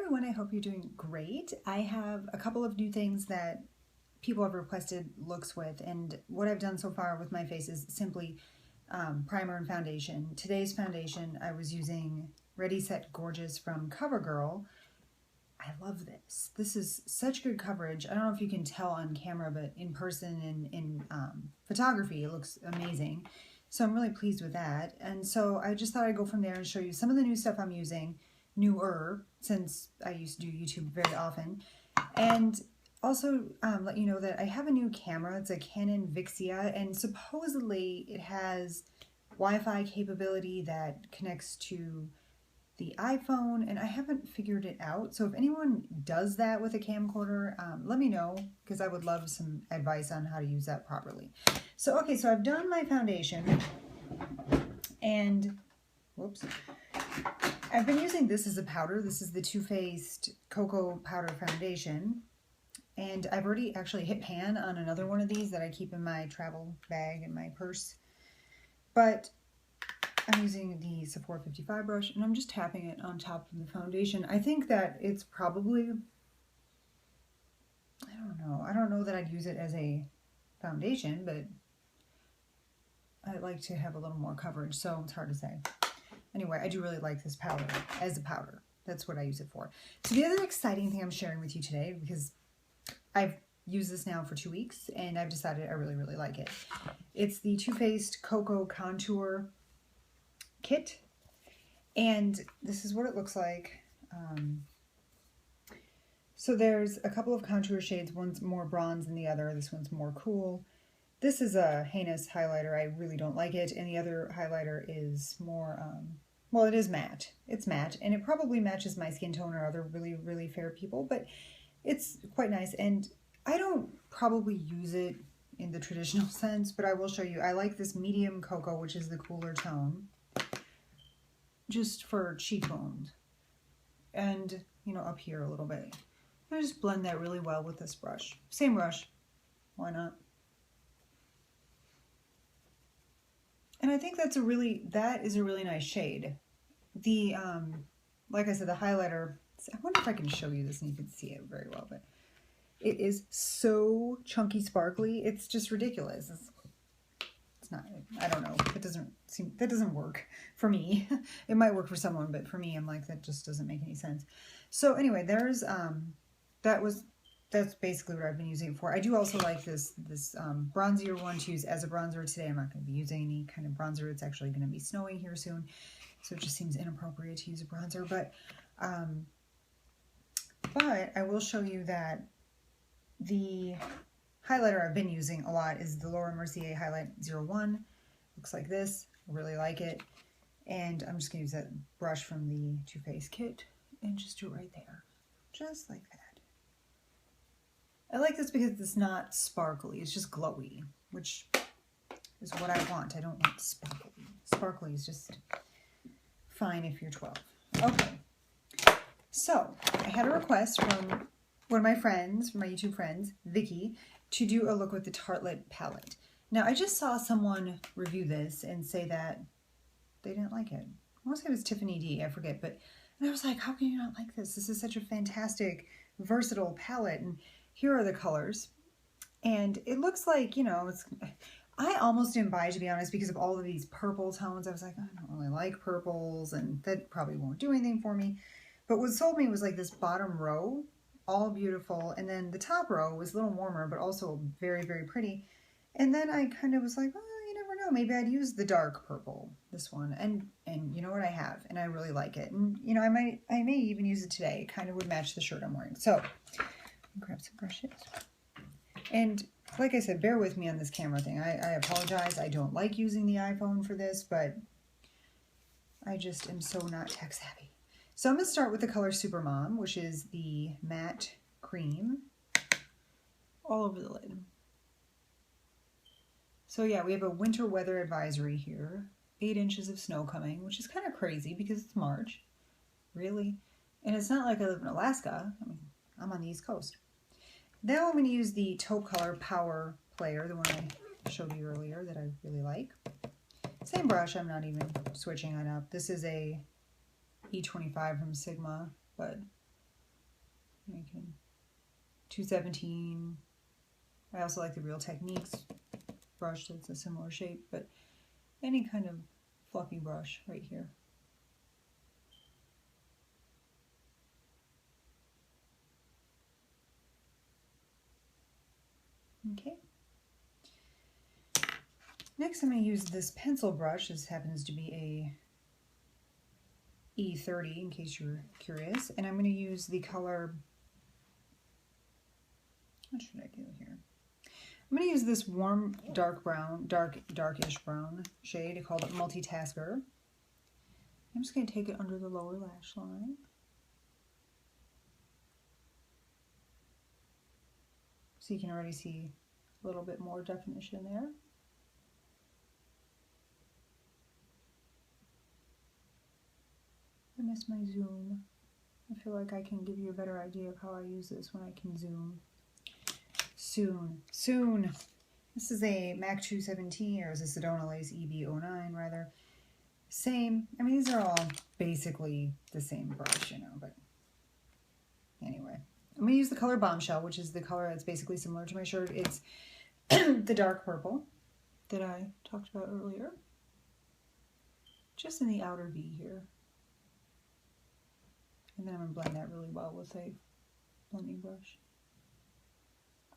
everyone, I hope you're doing great. I have a couple of new things that people have requested looks with, and what I've done so far with my face is simply primer and foundation. Today's foundation, I was using Ready Set Gorgeous from CoverGirl. I love this. This is such good coverage. I don't know if you can tell on camera, but in person and in photography, it looks amazing. So I'm really pleased with that. And so I just thought I'd go from there and show you some of the new stuff I'm using, newer, since I used to do YouTube very often. And also let you know that I have a new camera. It's a Canon Vixia, and supposedly it has Wi-Fi capability that connects to the iPhone, and I haven't figured it out. So if anyone does that with a camcorder, let me know, because I would love some advice on how to use that properly. So okay, so I've done my foundation, and whoops, I've been using this as a powder. This is the Too Faced Cocoa Powder Foundation, and I've already actually hit pan on another one of these that I keep in my travel bag in my purse, but I'm using the Sephora 55 brush, and I'm just tapping it on top of the foundation. I think that it's probably, I don't know that I'd use it as a foundation, but I like to have a little more coverage, so it's hard to say. Anyway, I do really like this powder as a powder. That's what I use it for. So the other exciting thing I'm sharing with you today, because I've used this now for 2 weeks, and I've decided I really, really like it. It's the Too Faced Cocoa Contour Kit, and this is what it looks like. So there's a couple of contour shades. One's more bronze than the other. This one's more cool. This is a heinous highlighter. I really don't like it. And the other highlighter is more, well, it is matte. It's matte, and it probably matches my skin tone or other really, really fair people, but it's quite nice. And I don't probably use it in the traditional sense, but I will show you. I like this medium cocoa, which is the cooler tone, just for cheekbones and, you know, up here a little bit. I just blend that really well with this brush. Same brush, why not? And I think that is a really nice shade. The, like I said, the highlighter, I wonder if I can show you this and you can see it very well, but it is so chunky sparkly, it's just ridiculous. It's not, I don't know, that doesn't work for me. It might work for someone, but for me, I'm like, that just doesn't make any sense. So anyway, there's, that's basically what I've been using it for. I do also like this bronzier one to use as a bronzer. Today I'm not going to be using any kind of bronzer. It's actually going to be snowing here soon, so it just seems inappropriate to use a bronzer. But I will show you that the highlighter I've been using a lot is the Laura Mercier Highlight 01. Looks like this. I really like it. And I'm just going to use that brush from the Too Faced kit and just do it right there. Just like that. I like this because it's not sparkly. It's just glowy, which is what I want. I don't want sparkly. Sparkly is just fine if you're 12. Okay. So I had a request from one of my friends, from my YouTube friends, Vicky, to do a look with the Tartelette palette. Now, I just saw someone review this and say that they didn't like it. I want to say it was Tiffany D, I forget, and I was like, how can you not like this? This is such a fantastic, versatile palette, and here are the colors. And it looks like, you know, I almost didn't buy it, to be honest, because of all of these purple tones. I was like, I don't really like purples, and that probably won't do anything for me. But what sold me was like this bottom row, all beautiful, and then the top row was a little warmer, but also very, very pretty. And then I kind of was like, well, you never know, maybe I'd use the dark purple, this one, and you know what, I have, and I really like it. And you know, I may even use it today. It kind of would match the shirt I'm wearing. So grab some brushes, and like I said, bear with me on this camera thing. I apologize. I don't like using the iPhone for this, but I just am so not tech savvy. So I'm going to start with the color Supermom, which is the matte cream, all over the lid. So yeah, we have a winter weather advisory here. 8 inches of snow coming, which is kind of crazy because it's March. Really? And it's not like I live in Alaska. I mean, I'm on the East Coast. Now I'm going to use the taupe color Power Player, the one I showed you earlier that I really like. Same brush, I'm not even switching it up. This is a E25 from Sigma, but I can 217. I also like the Real Techniques brush that's a similar shape, but any kind of fluffy brush right here. Okay. Next I'm going to use this pencil brush. This happens to be a E30 in case you're curious. And I'm going to use the color, what should I do here? I'm going to use this warm dark brown, darkish brown shade called Multitasker. I'm just going to take it under the lower lash line. So you can already see a little bit more definition there. I miss my zoom. I feel like I can give you a better idea of how I use this when I can zoom. Soon. This is a MAC 217, or is this a Sedona Lace EB09 rather. Same. I mean, these are all basically the same brush, you know, but anyway. I'm going to use the color Bombshell, which is the color that's basically similar to my shirt. It's the dark purple that I talked about earlier. Just in the outer V here. And then I'm going to blend that really well with a blending brush.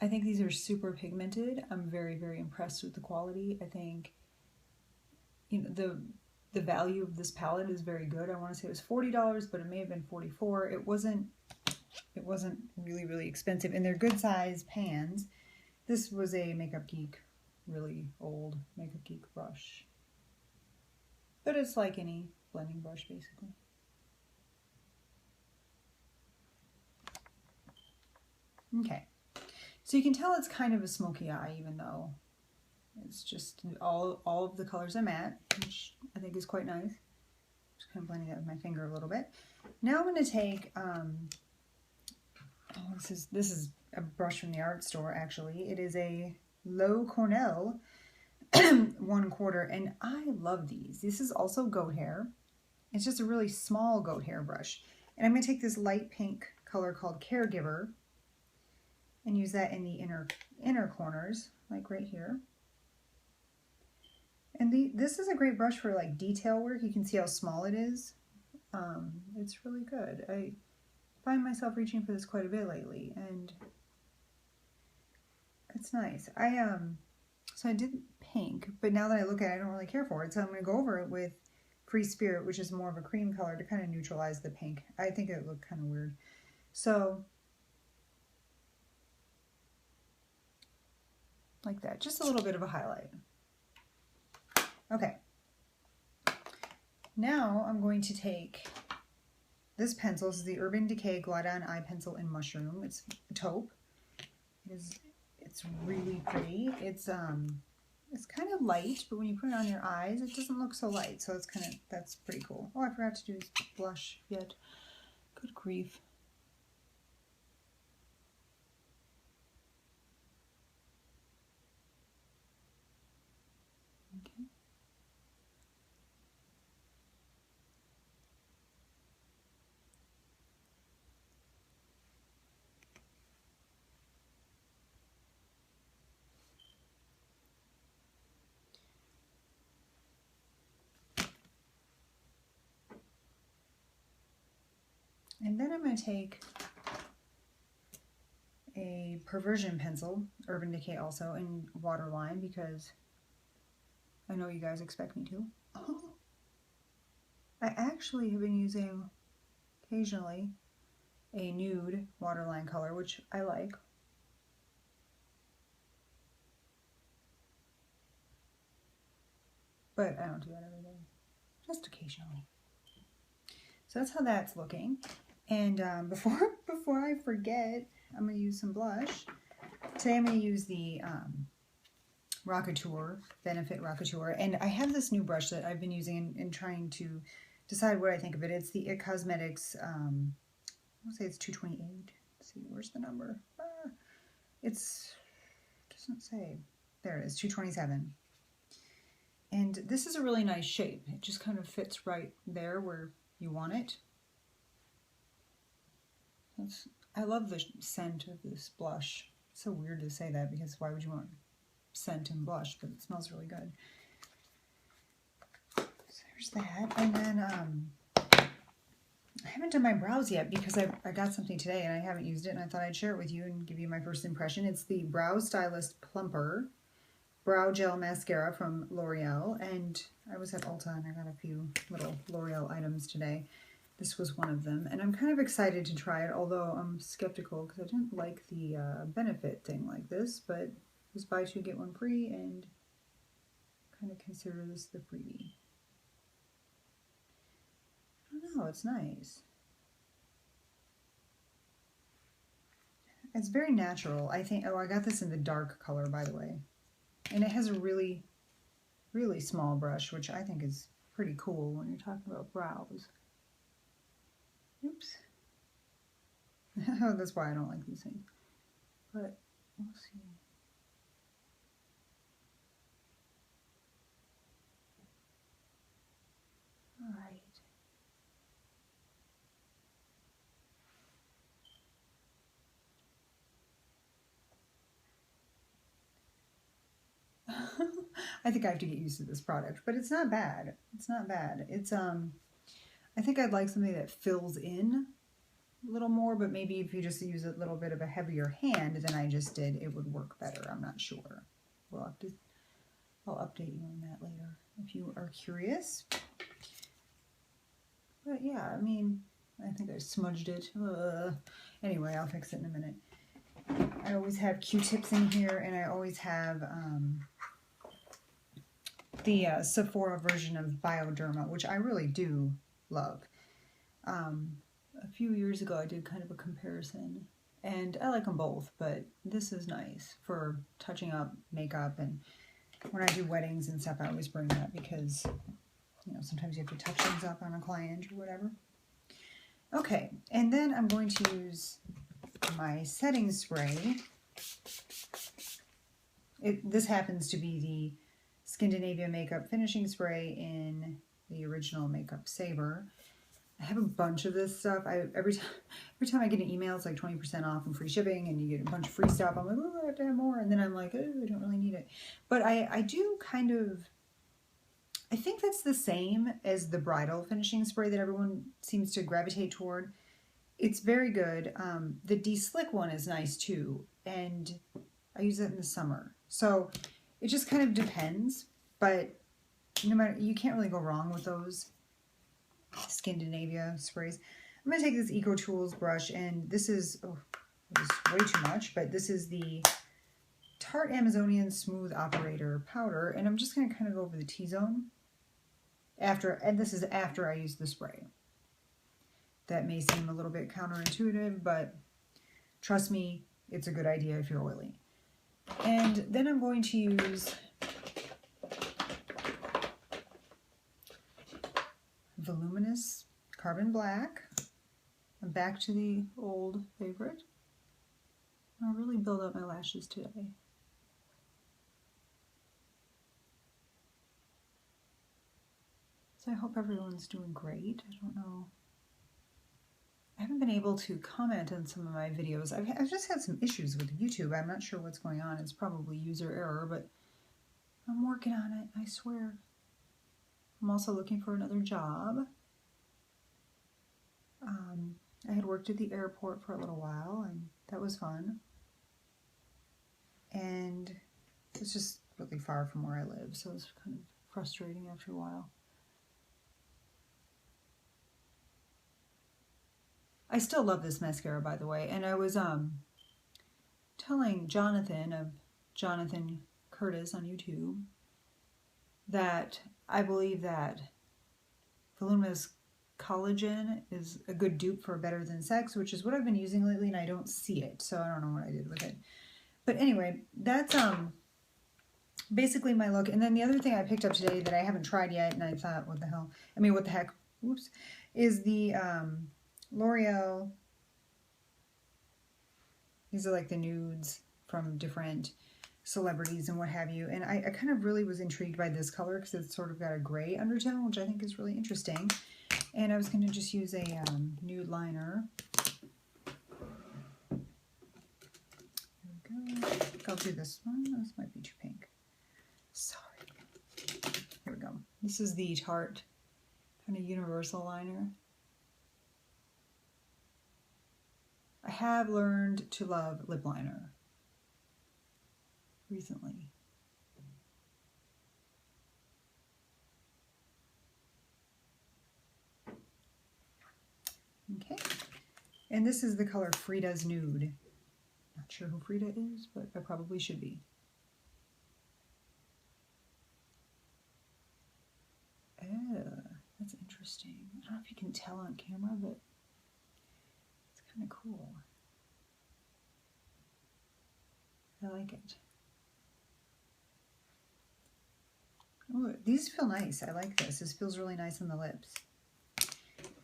I think these are super pigmented. I'm very, very impressed with the quality. I think, you know, the value of this palette is very good. I want to say it was $40, but it may have been $44. It wasn't really, really expensive. And they're good size pans. This was a Makeup Geek, really old Makeup Geek brush. But it's like any blending brush, basically. Okay. So you can tell it's kind of a smoky eye, even though it's just all of the colors are matte, which I think is quite nice. Just kind of blending that with my finger a little bit. Now I'm going to take, this is a brush from the art store, actually. It is a Low Cornell 1/4, and I love these. This is also goat hair. It's just a really small goat hair brush. And I'm going to take this light pink color called Caregiver and use that in the inner corners, like right here. And this is a great brush for like detail work. You can see how small it is. It's really good. I find myself reaching for this quite a bit lately, and it's nice. So I did pink, but now that I look at it, I don't really care for it. So I'm going to go over it with Free Spirit, which is more of a cream color, to kind of neutralize the pink. I think it looked kind of weird. So like that, just a little bit of a highlight. Okay. Now I'm going to take this pencil. This is the Urban Decay Glide-On Eye Pencil in Mushroom. It's taupe. It's really pretty. It's kind of light, but when you put it on your eyes, it doesn't look so light. So that's pretty cool. Oh, I forgot to do blush yet. Good grief. Okay. And then I'm going to take a Perversion pencil, Urban Decay also, in Waterline, because I know you guys expect me to. Oh. I actually have been using occasionally a nude waterline color, which I like. But I don't do that every day, just occasionally. So that's how that's looking. And before I forget, I'm going to use some blush. Today I'm going to use the Rockateur, Benefit Rockateur. And I have this new brush that I've been using and trying to decide what I think of it. It's the It Cosmetics, I'll say it's 228. Let's see, where's the number? It doesn't say. There it is, 227. And this is a really nice shape. It just kind of fits right there where you want it. I love the scent of this blush. It's so weird to say that because why would you want scent and blush? But it smells really good. So there's that. And then I haven't done my brows yet because I got something today and I haven't used it, and I thought I'd share it with you and give you my first impression. It's the Brow Stylist Plumper Brow Gel Mascara from L'Oreal, and I was at Ulta and I got a few little L'Oreal items today. This was one of them, and I'm kind of excited to try it, although I'm skeptical because I didn't like the benefit thing like this, but it was buy two get one free, and kind of consider this the freebie. I don't know, it's nice. It's very natural, I think. Oh, I got this in the dark color, by the way. And it has a really, really small brush, which I think is pretty cool when you're talking about brows. Oops. That's why I don't like these things. But we'll see. All right. I think I have to get used to this product, but it's not bad. It's not bad. It's I think I'd like something that fills in a little more, but maybe if you just use a little bit of a heavier hand than I just did, it would work better. I'm not sure. We'll have to, I'll update you on that later if you are curious. But yeah, I mean, I think I smudged it. Anyway, I'll fix it in a minute. I always have Q-tips in here, and I always have the Sephora version of Bioderma, which I really do love. A few years ago I did kind of a comparison, and I like them both, but this is nice for touching up makeup, and when I do weddings and stuff I always bring that because, you know, sometimes you have to touch things up on a client or whatever. Okay, and then I'm going to use my setting spray. This happens to be the Scandinavia Makeup Finishing Spray in the original Makeup Saver. I have a bunch of this stuff. Every time I get an email, it's like 20% off and free shipping, and you get a bunch of free stuff. I'm like, oh, I have to have more, and then I'm like, oh, I don't really need it. But I do kind of, I think that's the same as the bridal finishing spray that everyone seems to gravitate toward. It's very good. The De-Slick one is nice too, and I use it in the summer. So it just kind of depends, but no matter, you can't really go wrong with those Scandinavia sprays. I'm going to take this Eco Tools brush, and this is, oh, it was way too much, but this is the Tarte Amazonian Smooth Operator Powder, and I'm just going to kind of go over the T-zone after, and this is after I use the spray. That may seem a little bit counterintuitive, but trust me, it's a good idea if you're oily. And then I'm going to use Voluminous Carbon Black. I'm back to the old favorite. I'll really build up my lashes today. So I hope everyone's doing great. I don't know. I haven't been able to comment on some of my videos. I've just had some issues with YouTube. I'm not sure what's going on. It's probably user error, but I'm working on it, I swear. I'm also looking for another job. I had worked at the airport for a little while, and that was fun. And it's just really far from where I live, so it's kind of frustrating after a while. I still love this mascara, by the way, and I was telling Jonathan of Jonathan Curtis on YouTube that I believe that Voluminous Collagen is a good dupe for Better Than Sex, which is what I've been using lately, and I don't see it, so I don't know what I did with it. But anyway, that's basically my look. And then the other thing I picked up today that I haven't tried yet, and I thought, what the hell? I mean, what the heck? Whoops. Is the L'Oreal. These are like the nudes from different celebrities and what have you. And I kind of really was intrigued by this color because it's sort of got a gray undertone, which I think is really interesting. And I was going to just use a nude liner I'll do this one. This might be too pink. Sorry. Here we go. This is the Tarte kind of universal liner. I have learned to love lip liner recently. Okay, and this is the color Frida's Nude. Not sure who Frida is, but I probably should be. Oh, that's interesting. I don't know if you can tell on camera, but it's kind of cool. I like it. Oh, these feel nice. I like this. This feels really nice on the lips.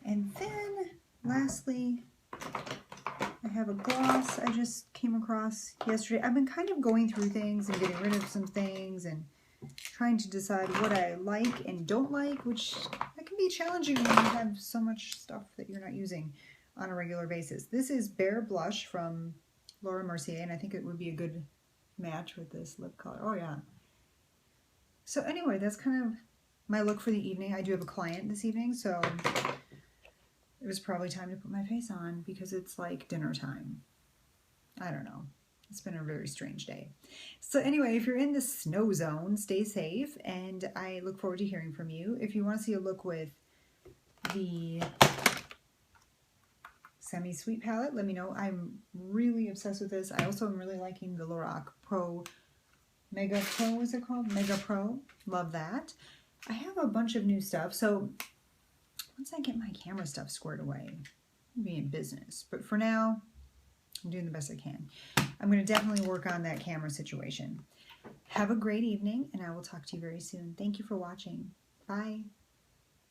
And then, lastly, I have a gloss I just came across yesterday. I've been kind of going through things and getting rid of some things and trying to decide what I like and don't like, which that can be challenging when you have so much stuff that you're not using on a regular basis. This is Bare Blush from Laura Mercier, and I think it would be a good match with this lip color. Oh yeah. So anyway, that's kind of my look for the evening. I do have a client this evening, so it was probably time to put my face on because it's like dinner time. I don't know. It's been a very strange day. So anyway, if you're in the snow zone, stay safe, and I look forward to hearing from you. If you want to see a look with the Semi-Sweet palette, let me know. I'm really obsessed with this. I also am really liking the Lorac Pro Mega Pro, is it called? Mega Pro. Love that. I have a bunch of new stuff, so once I get my camera stuff squared away, I'll be in business. But for now, I'm doing the best I can. I'm going to definitely work on that camera situation. Have a great evening, and I will talk to you very soon. Thank you for watching. Bye.